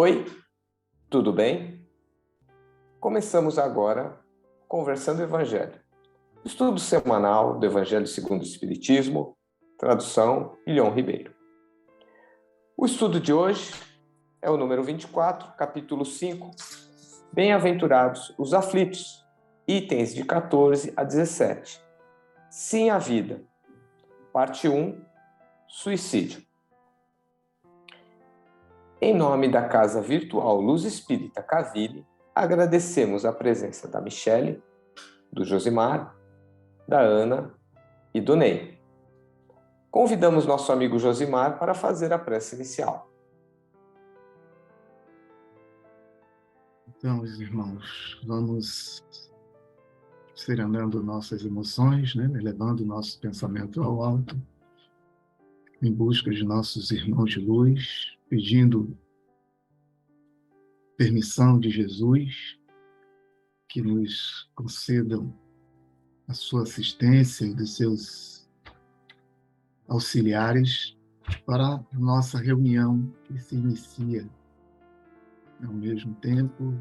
Oi, tudo bem? Começamos agora Conversando o Evangelho, estudo semanal do Evangelho segundo o Espiritismo, tradução Ilhão Ribeiro. O estudo de hoje é o número 24, capítulo 5, Bem-aventurados os aflitos, itens de 14 a 17. Sim à vida, parte 1, suicídio. Em nome da Casa Virtual Luz Espírita Caville, agradecemos a presença da Michele, do Josimar, da Ana e do Ney. Convidamos nosso amigo Josimar para fazer a prece inicial. Então, meus irmãos, vamos serenando nossas emoções, elevando nosso pensamento ao alto, em busca de nossos irmãos de luz, pedindo permissão de Jesus, que nos concedam a sua assistência e dos seus auxiliares para a nossa reunião que se inicia. Ao mesmo tempo,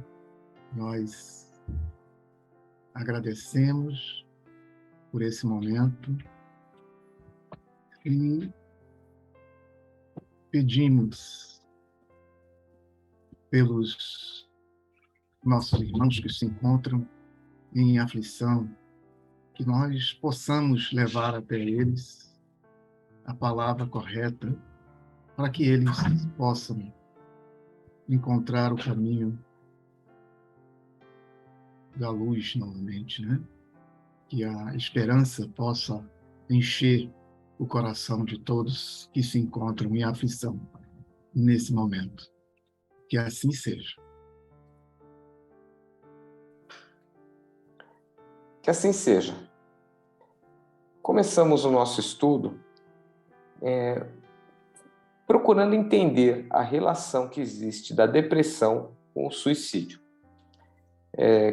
nós agradecemos por esse momento e pedimos pelos nossos irmãos que se encontram em aflição, que nós possamos levar até eles a palavra correta, para que eles possam encontrar o caminho da luz novamente, Que a esperança possa encher o coração de todos que se encontram em aflição nesse momento. Que assim seja. Que assim seja. Começamos o nosso estudo procurando entender a relação que existe da depressão com o suicídio.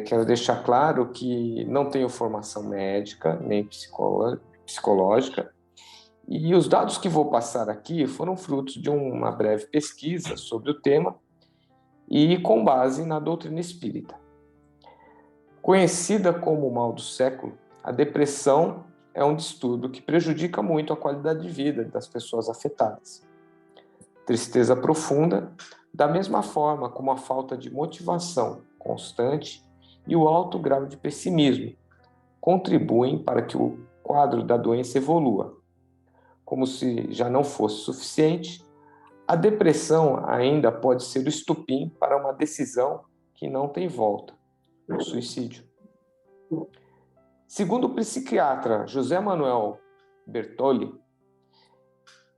Quero deixar claro que não tenho formação médica, nem psicológica, e os dados que vou passar aqui foram frutos de uma breve pesquisa sobre o tema e com base na doutrina espírita. Conhecida como o mal do século, a depressão é um distúrbio que prejudica muito a qualidade de vida das pessoas afetadas. Tristeza profunda, da mesma forma como a falta de motivação constante e o alto grau de pessimismo, contribuem para que o quadro da doença evolua. Como se já não fosse suficiente, a depressão ainda pode ser o estupim para uma decisão que não tem volta, o suicídio. Segundo o psiquiatra José Manuel Bertolli,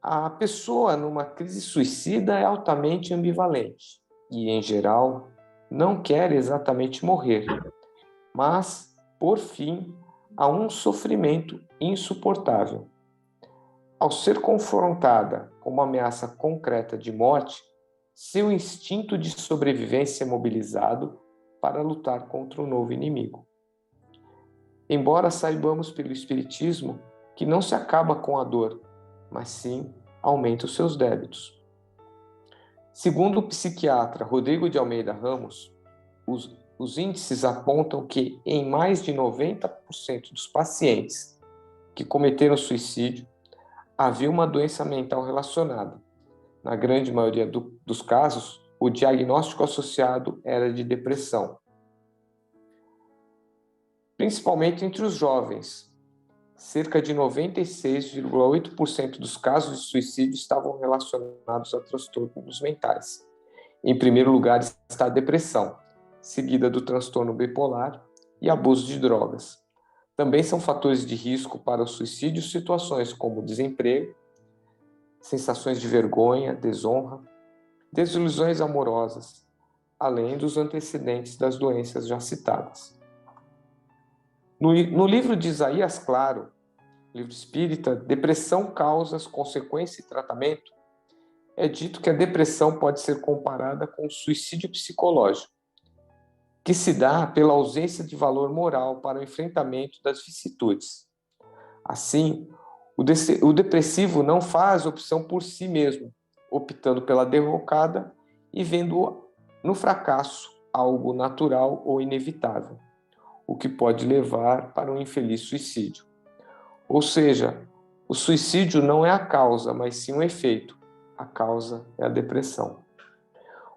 a pessoa numa crise suicida é altamente ambivalente e, em geral, não quer exatamente morrer, mas, por fim, há um sofrimento insuportável. Ao ser confrontada com uma ameaça concreta de morte, seu instinto de sobrevivência é mobilizado para lutar contra o novo inimigo. Embora saibamos pelo Espiritismo que não se acaba com a dor, mas sim aumenta os seus débitos. Segundo o psiquiatra Rodrigo de Almeida Ramos, os índices apontam que em mais de 90% dos pacientes que cometeram suicídio, havia uma doença mental relacionada. Na grande maioria dos casos, o diagnóstico associado era de depressão. Principalmente entre os jovens, cerca de 96,8% dos casos de suicídio estavam relacionados a transtornos mentais. Em primeiro lugar está a depressão, seguida do transtorno bipolar e abuso de drogas. Também são fatores de risco para o suicídio situações como desemprego, sensações de vergonha, desonra, desilusões amorosas, além dos antecedentes das doenças já citadas. No livro de Isaías Claro, livro espírita, Depressão, Causas, Consequência e Tratamento, é dito que a depressão pode ser comparada com o suicídio psicológico, que se dá pela ausência de valor moral para o enfrentamento das vicissitudes. Assim, o depressivo não faz opção por si mesmo, optando pela derrocada e vendo no fracasso, algo natural ou inevitável, o que pode levar para um infeliz suicídio. Ou seja, o suicídio não é a causa, mas sim o efeito. A causa é a depressão.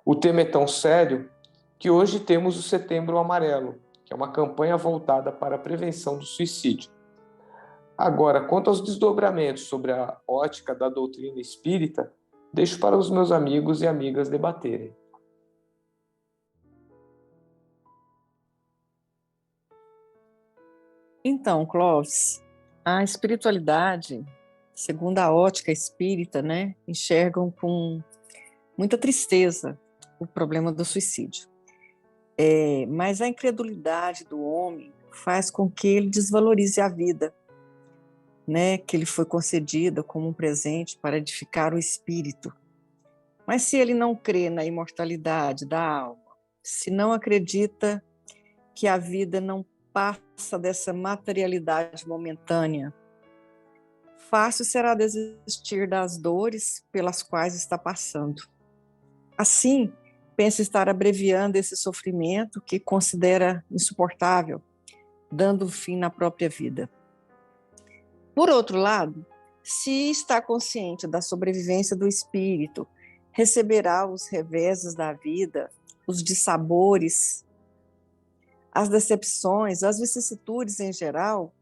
O tema é tão sério que hoje temos o Setembro Amarelo, que é uma campanha voltada para a prevenção do suicídio. Agora, quanto aos desdobramentos sobre a ótica da doutrina espírita, deixo para os meus amigos e amigas debaterem. Então, Clóvis, a espiritualidade, segundo a ótica espírita, né, enxergam com muita tristeza o problema do suicídio. Mas a incredulidade do homem faz com que ele desvalorize a vida, né, que lhe foi concedida como um presente para edificar o espírito. Mas se ele não crê na imortalidade da alma, se não acredita que a vida não passa dessa materialidade momentânea, fácil será desistir das dores pelas quais está passando. Assim, pensa estar abreviando esse sofrimento que considera insuportável, dando fim na própria vida. Por outro lado, se está consciente da sobrevivência do espírito, receberá os reveses da vida, os dissabores, as decepções, as vicissitudes em geral,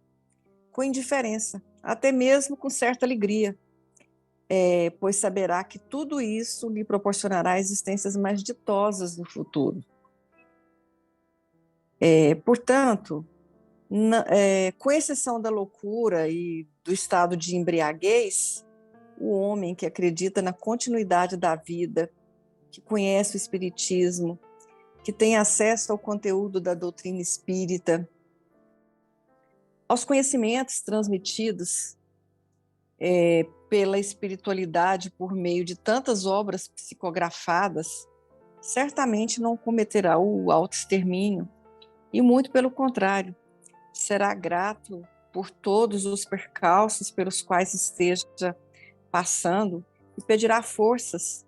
com indiferença, até mesmo com certa alegria, pois saberá que tudo isso lhe proporcionará existências mais ditosas no futuro. Portanto, com exceção da loucura e do estado de embriaguez, o homem que acredita na continuidade da vida, que conhece o espiritismo, que tem acesso ao conteúdo da doutrina espírita, aos conhecimentos transmitidos pela espiritualidade por meio de tantas obras psicografadas, certamente não cometerá o autoextermínio, e muito pelo contrário, será grato por todos os percalços pelos quais esteja passando e pedirá forças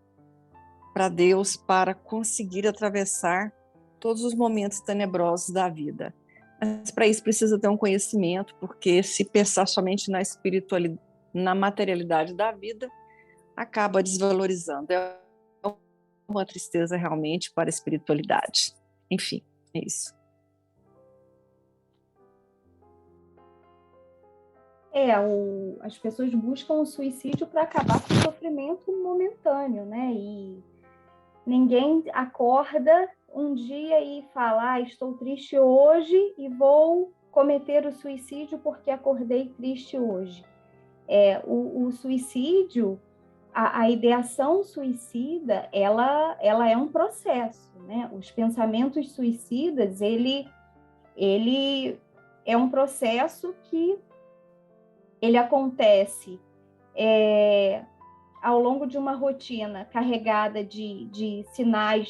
para Deus para conseguir atravessar todos os momentos tenebrosos da vida. Mas para isso precisa ter um conhecimento, porque se pensar somente na espiritualidade, na materialidade da vida, acaba desvalorizando. É uma tristeza realmente para a espiritualidade. Enfim, é isso. As pessoas buscam o suicídio para acabar com o sofrimento momentâneo, né? E ninguém acorda um dia e fala, estou triste hoje e vou cometer o suicídio porque acordei triste hoje. O suicídio, a ideação suicida, ela é um processo, né? Os pensamentos suicidas, ele é um processo que ele acontece ao longo de uma rotina carregada de sinais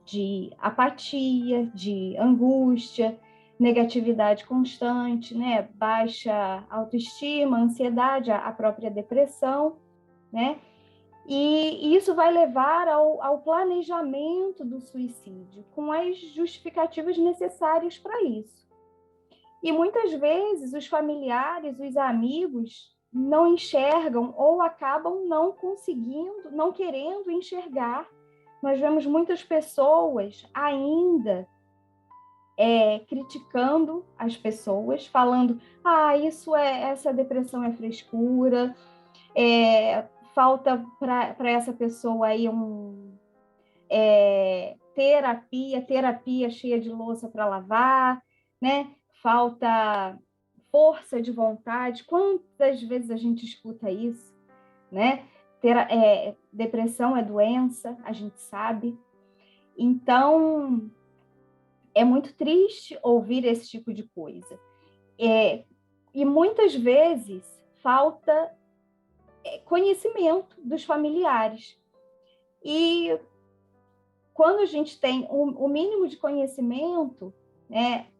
de apatia, de angústia, negatividade constante, né? Baixa autoestima, ansiedade, a própria depressão, né? E isso vai levar ao planejamento do suicídio, com as justificativas necessárias para isso. E muitas vezes os familiares, os amigos não enxergam ou acabam não conseguindo, não querendo enxergar. Nós vemos muitas pessoas ainda criticando as pessoas, falando, essa depressão é frescura, falta para essa pessoa aí terapia cheia de louça para lavar, né? Falta força de vontade. Quantas vezes a gente escuta isso, né? Depressão é doença, a gente sabe. Então, é muito triste ouvir esse tipo de coisa. E muitas vezes falta conhecimento dos familiares. E quando a gente tem o mínimo de conhecimento,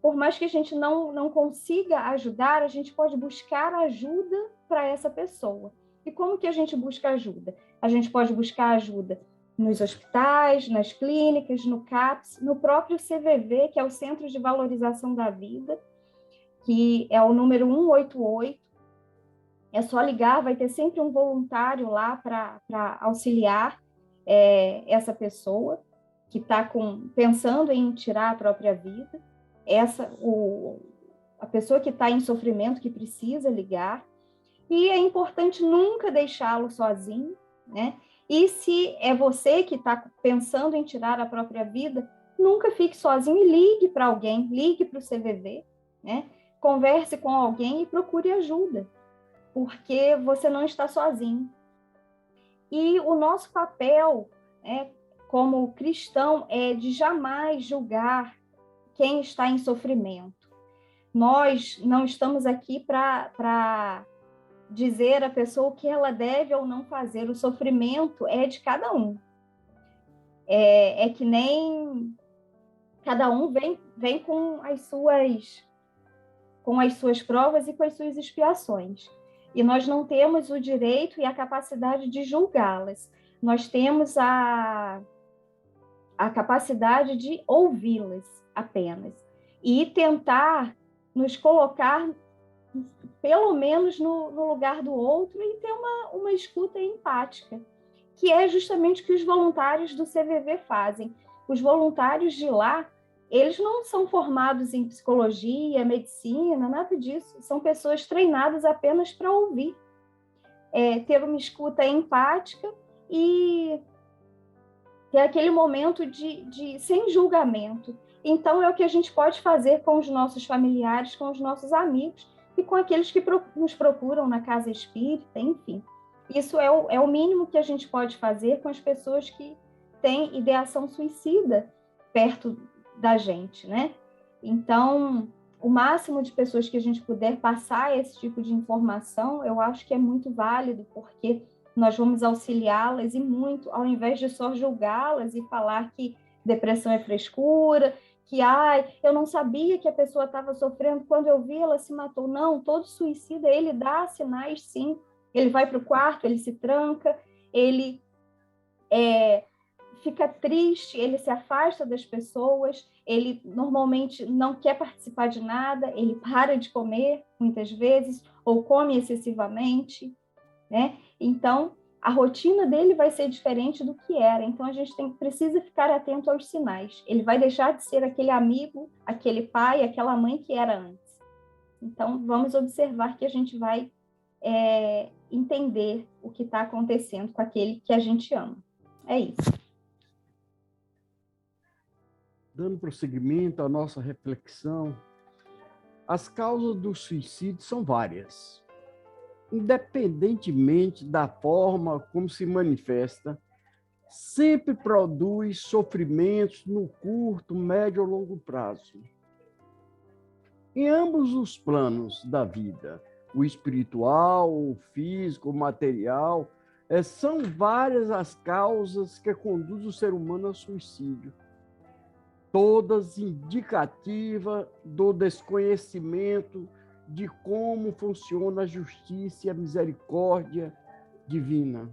por mais que a gente não consiga ajudar, a gente pode buscar ajuda para essa pessoa. E como que a gente busca ajuda? A gente pode buscar ajuda nos hospitais, nas clínicas, no CAPS, no próprio CVV, que é o Centro de Valorização da Vida, que é o número 188. É só ligar, vai ter sempre um voluntário lá para auxiliar essa pessoa que está pensando em tirar a própria vida, a pessoa que está em sofrimento, que precisa ligar. E é importante nunca deixá-lo sozinho, né? E se é você que está pensando em tirar a própria vida, nunca fique sozinho e ligue para alguém, ligue para o CVV, né? Converse com alguém e procure ajuda, porque você não está sozinho. E o nosso papel, como cristão, é de jamais julgar quem está em sofrimento. Nós não estamos aqui para dizer à pessoa o que ela deve ou não fazer. O sofrimento é de cada um. É que nem cada um vem com as suas provas e com as suas expiações. E nós não temos o direito e a capacidade de julgá-las. Nós temos a capacidade de ouvi-las apenas. E tentar nos colocar, pelo menos, no lugar do outro e ter uma escuta empática, que é justamente o que os voluntários do CVV fazem. Os voluntários de lá, eles não são formados em psicologia, medicina, nada disso. São pessoas treinadas apenas para ouvir, ter uma escuta empática e ter aquele momento de sem julgamento. Então, é o que a gente pode fazer com os nossos familiares, com os nossos amigos e com aqueles que nos procuram na casa espírita, enfim. Isso é o mínimo que a gente pode fazer com as pessoas que têm ideação suicida perto da gente, né? Então, o máximo de pessoas que a gente puder passar esse tipo de informação, eu acho que é muito válido, porque nós vamos auxiliá-las e muito, ao invés de só julgá-las e falar que depressão é frescura, que eu não sabia que a pessoa estava sofrendo, quando eu vi ela se matou. Não, todo suicida, ele dá sinais, sim. Ele vai para o quarto, ele se tranca, ele fica triste, ele se afasta das pessoas, ele normalmente não quer participar de nada, ele para de comer, muitas vezes, ou come excessivamente, né? Então, a rotina dele vai ser diferente do que era. Então, a gente precisa ficar atento aos sinais. Ele vai deixar de ser aquele amigo, aquele pai, aquela mãe que era antes. Então, vamos observar que a gente vai entender o que está acontecendo com aquele que a gente ama. É isso. Dando prosseguimento à nossa reflexão, as causas do suicídio são várias. Independentemente da forma como se manifesta, sempre produz sofrimentos no curto, médio ou longo prazo. Em ambos os planos da vida, o espiritual, o físico, o material, são várias as causas que conduzem o ser humano ao suicídio, todas indicativas do desconhecimento de como funciona a justiça e a misericórdia divina.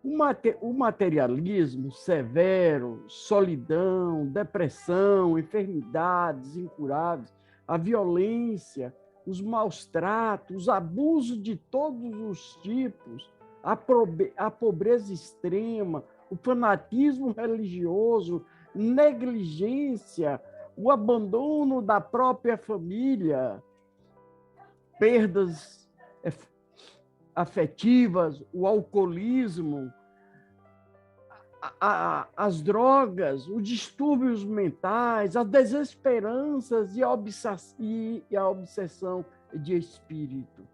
O materialismo severo, solidão, depressão, enfermidades incuráveis, a violência, os maus tratos, os abusos de todos os tipos, a pobreza extrema, o fanatismo religioso, negligência, o abandono da própria família, perdas afetivas, o alcoolismo, as drogas, os distúrbios mentais, as desesperanças e a obsessão de espírito.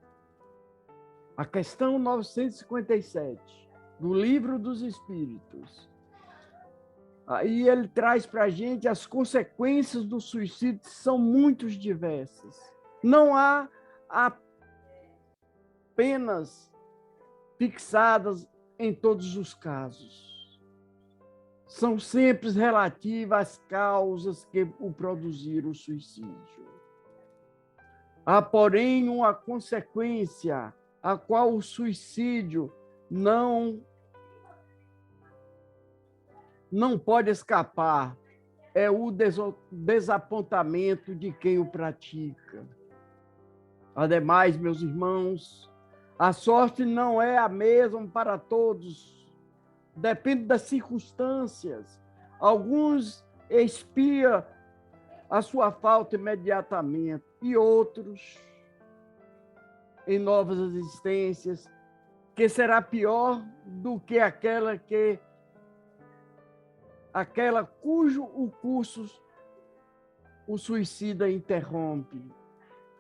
A questão 957 do Livro dos Espíritos. Aí ele traz para a gente as consequências do suicídio, que são muito diversas. Não há penas fixadas em todos os casos. São sempre relativas às causas que o produziram o suicídio. Há, porém, uma consequência a qual o suicídio não não pode escapar, é o desapontamento de quem o pratica. Ademais, meus irmãos, a sorte não é a mesma para todos. Depende das circunstâncias. Alguns expiam a sua falta imediatamente e outros em novas existências, que será pior do que aquela cujo o curso o suicida interrompe.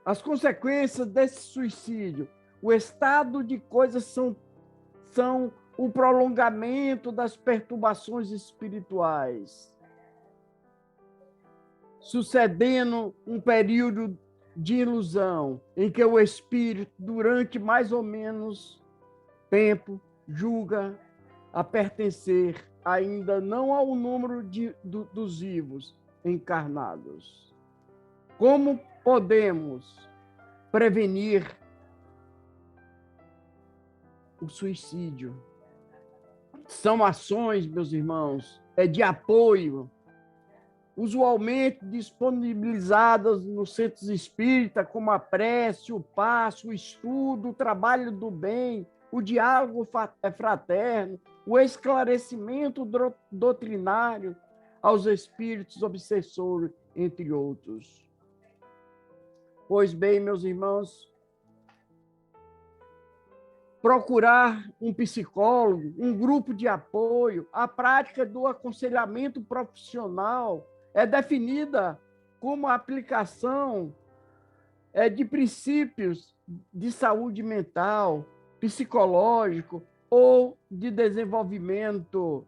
As consequências desse suicídio, o estado de coisas são o prolongamento das perturbações espirituais, sucedendo um período de ilusão, em que o espírito, durante mais ou menos tempo, julga a pertencer ainda não ao número dos vivos encarnados. Como podemos prevenir o suicídio? São ações, meus irmãos, de apoio, usualmente disponibilizadas nos centros espíritas, como a prece, o passo, o estudo, o trabalho do bem, o diálogo fraterno, o esclarecimento doutrinário aos espíritos obsessores, entre outros. Pois bem, meus irmãos, procurar um psicólogo, um grupo de apoio, a prática do aconselhamento profissional é definida como a aplicação de princípios de saúde mental, psicológico ou de desenvolvimento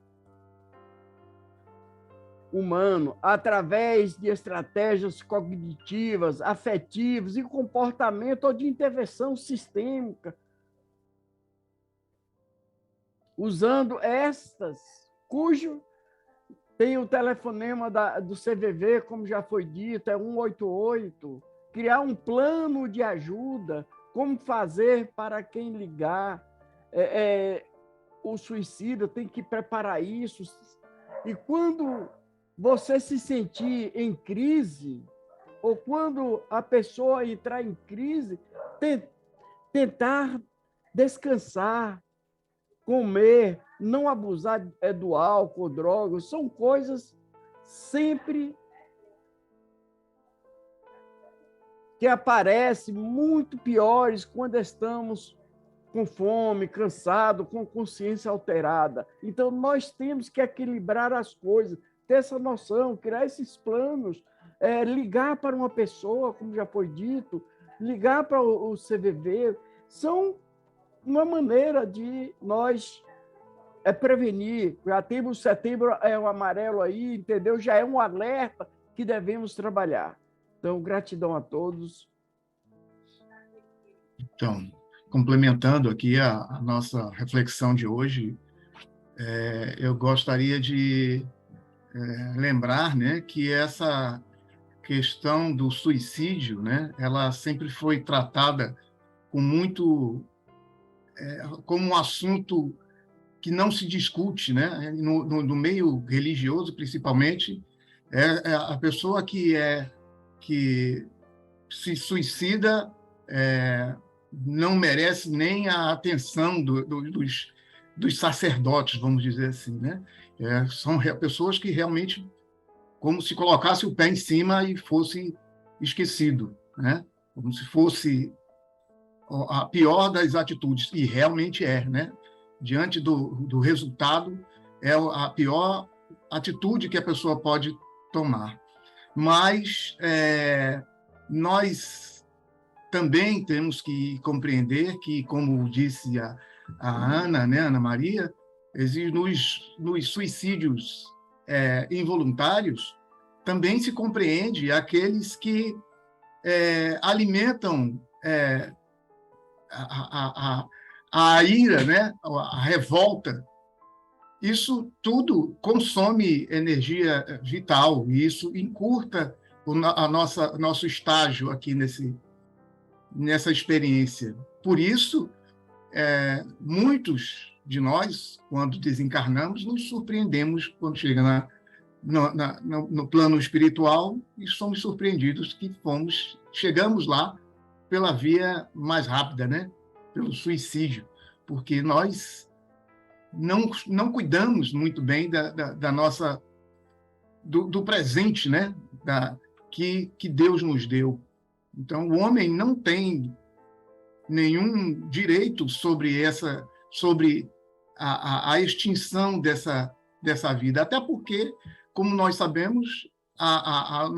humano, através de estratégias cognitivas, afetivas e comportamento ou de intervenção sistêmica, usando estas, cujo tem o telefonema do CVV, como já foi dito, é 188, criar um plano de ajuda, como fazer para quem ligar, o suicida tem que preparar isso, e quando você se sentir em crise, ou quando a pessoa entrar em crise, tentar descansar, comer, não abusar do álcool, drogas, são coisas sempre que aparecem muito piores quando estamos com fome, cansado, com consciência alterada. Então, nós temos que equilibrar as coisas, ter essa noção, criar esses planos, ligar para uma pessoa, como já foi dito, ligar para o CVV, são uma maneira de nós prevenir. Já temos o Setembro o Amarelo aí, entendeu? Já é um alerta que devemos trabalhar. Então, gratidão a todos. Então, complementando aqui a nossa reflexão de hoje, eu gostaria de lembrar, né, que essa questão do suicídio, né, ela sempre foi tratada com muito como um assunto que não se discute, né, no meio religioso, principalmente, a pessoa que se suicida não merece nem a atenção dos sacerdotes, vamos dizer assim, né? São pessoas que realmente, como se colocasse o pé em cima e fosse esquecido, né? Como se fosse a pior das atitudes, e realmente né? Diante do resultado, é a pior atitude que a pessoa pode tomar. Mas nós também temos que compreender que, como disse a Ana, né, Ana Maria, nos suicídios involuntários, também se compreende aqueles que alimentam a ira, né, a revolta. Isso tudo consome energia vital, e isso encurta nosso estágio aqui nessa experiência. Por isso, muitos de nós, quando desencarnamos, nos surpreendemos quando chega no plano espiritual e somos surpreendidos que chegamos lá pela via mais rápida, né? Pelo suicídio, porque nós não cuidamos muito bem da nossa do presente, né? Que Deus nos deu. Então, o homem não tem nenhum direito sobre a extinção dessa vida, até porque, como nós sabemos, a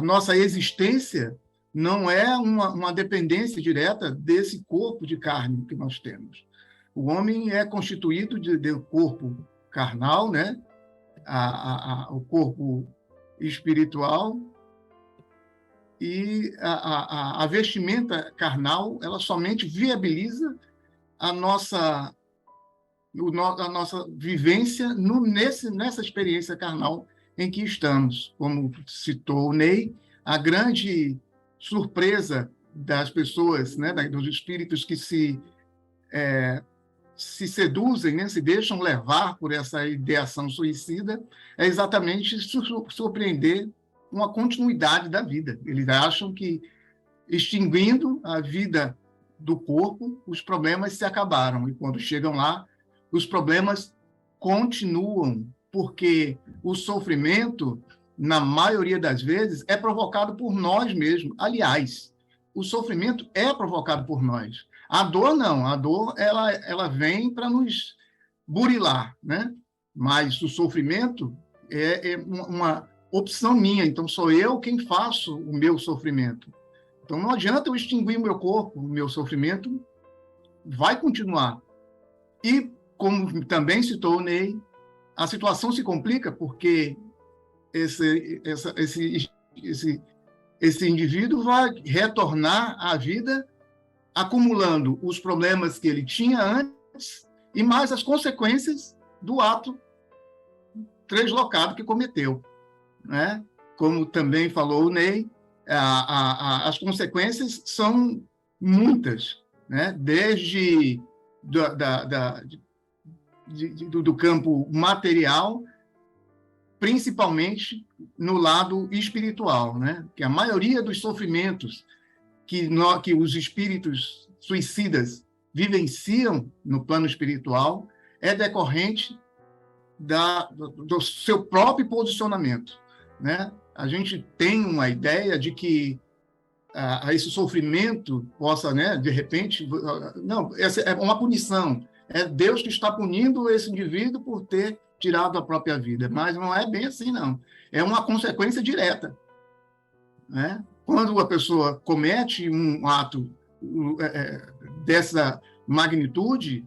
nossa existência não é uma dependência direta desse corpo de carne que nós temos. O homem é constituído de corpo carnal, né? O corpo espiritual, e a vestimenta carnal, ela somente viabiliza a nossa vivência nessa experiência carnal em que estamos. Como citou o Ney, a grande surpresa das pessoas, né, dos espíritos que se seduzem, né, se deixam levar por essa ideação suicida, é exatamente surpreender uma continuidade da vida. Eles acham que, extinguindo a vida do corpo, os problemas se acabaram. E quando chegam lá, os problemas continuam, porque o sofrimento, na maioria das vezes, é provocado por nós mesmos. Aliás, o sofrimento é provocado por nós. A dor não. A dor ela vem para nos burilar, né? Mas o sofrimento é uma opção minha, então sou eu quem faço o meu sofrimento. Então não adianta eu extinguir o meu corpo, o meu sofrimento vai continuar. E, como também citou o Ney, a situação se complica porque esse indivíduo vai retornar à vida acumulando os problemas que ele tinha antes e mais as consequências do ato translocado que cometeu. Né? Como também falou o Ney, as consequências são muitas, né? Desde do campo material, principalmente no lado espiritual, né? Que a maioria dos sofrimentos que os espíritos suicidas vivenciam no plano espiritual é decorrente do seu próprio posicionamento, né? A gente tem uma ideia de que esse sofrimento possa, né, de repente, não, essa é uma punição, é Deus que está punindo esse indivíduo por ter tirado a própria vida, mas não é bem assim, não. É uma consequência direta, né? Quando a pessoa comete um ato dessa magnitude,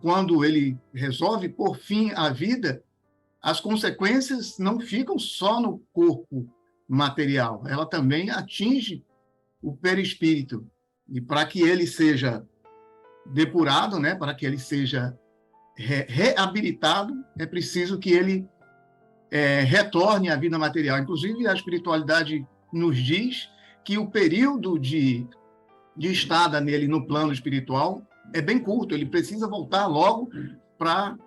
quando ele resolve pôr fim à vida, as consequências não ficam só no corpo material, ela também atinge o perispírito. E para que ele seja depurado, né, para que ele seja reabilitado, é preciso que ele retorne à vida material. Inclusive, a espiritualidade nos diz que o período de estada nele no plano espiritual é bem curto, ele precisa voltar logo para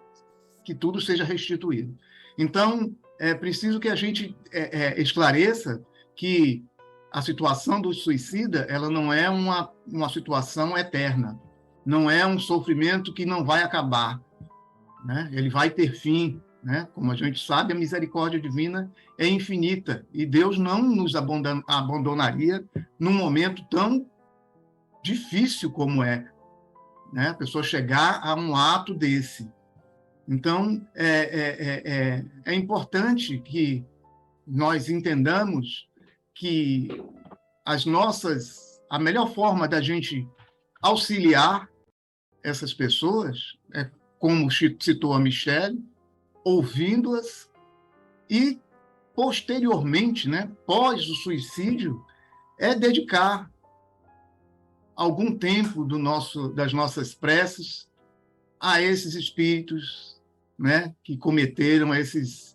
que tudo seja restituído. Então, é preciso que a gente esclareça que a situação do suicida ela não é uma situação eterna, não é um sofrimento que não vai acabar, né? Ele vai ter fim, né? Como a gente sabe, a misericórdia divina é infinita e Deus não nos abandonaria num momento tão difícil como né? A pessoa chegar a um ato desse. Então, é importante que nós entendamos que a melhor forma da gente auxiliar essas pessoas é, como citou a Michele, ouvindo-as e, posteriormente, né, pós o suicídio, dedicar algum tempo das nossas preces a esses espíritos, né, que cometeram esse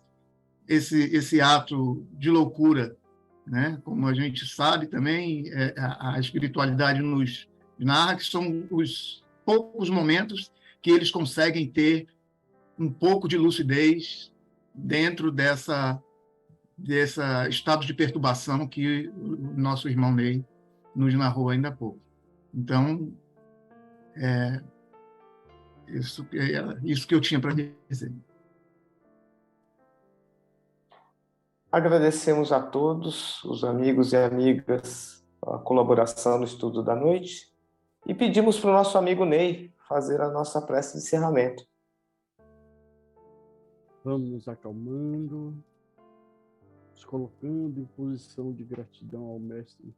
ato de loucura, né? Como a gente sabe também, a espiritualidade nos narra que são os poucos momentos que eles conseguem ter um pouco de lucidez dentro dessa estado de perturbação que o nosso irmão Ney nos narrou ainda há pouco. Então, isso que eu tinha para dizer. Agradecemos a todos, os amigos e amigas, a colaboração no estudo da noite e pedimos para o nosso amigo Ney fazer a nossa prece de encerramento. Vamos nos acalmando, nos colocando em posição de gratidão ao Mestre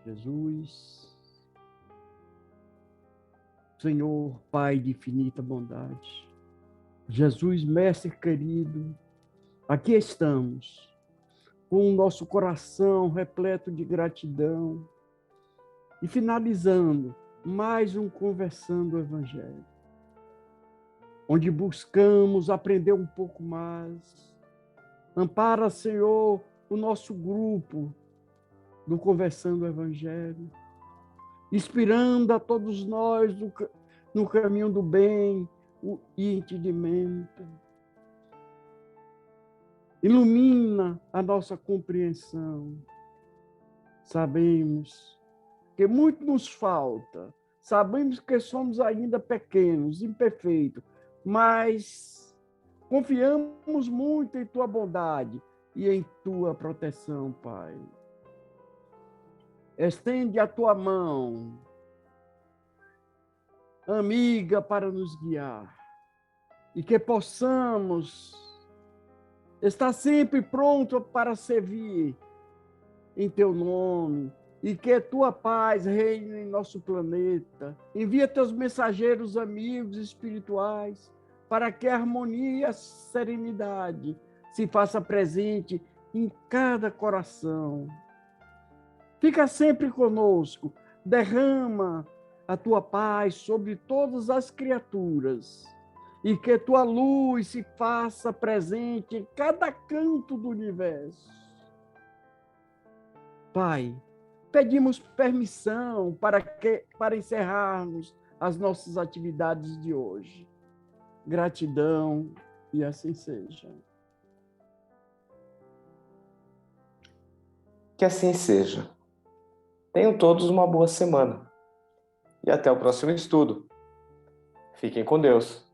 Jesus. Senhor, Pai de infinita bondade, Jesus, Mestre querido, aqui estamos, com o nosso coração repleto de gratidão e finalizando mais um Conversando o Evangelho, onde buscamos aprender um pouco mais. Ampara, Senhor, o nosso grupo do Conversando o Evangelho, inspirando a todos nós no caminho do bem e entendimento. Ilumina a nossa compreensão. Sabemos que muito nos falta, sabemos que somos ainda pequenos, imperfeitos, mas confiamos muito em Tua bondade e em Tua proteção, Pai. Estende a Tua mão, amiga, para nos guiar e que possamos estar sempre pronto para servir em Teu nome e que Tua paz reine em nosso planeta. Envia Teus mensageiros amigos espirituais para que a harmonia e a serenidade se faça presente em cada coração. Fica sempre conosco, derrama a Tua paz sobre todas as criaturas e que Tua luz se faça presente em cada canto do universo. Pai, pedimos permissão para encerrarmos as nossas atividades de hoje. Gratidão e assim seja. Que assim seja. Tenham todos uma boa semana. E até o próximo estudo. Fiquem com Deus.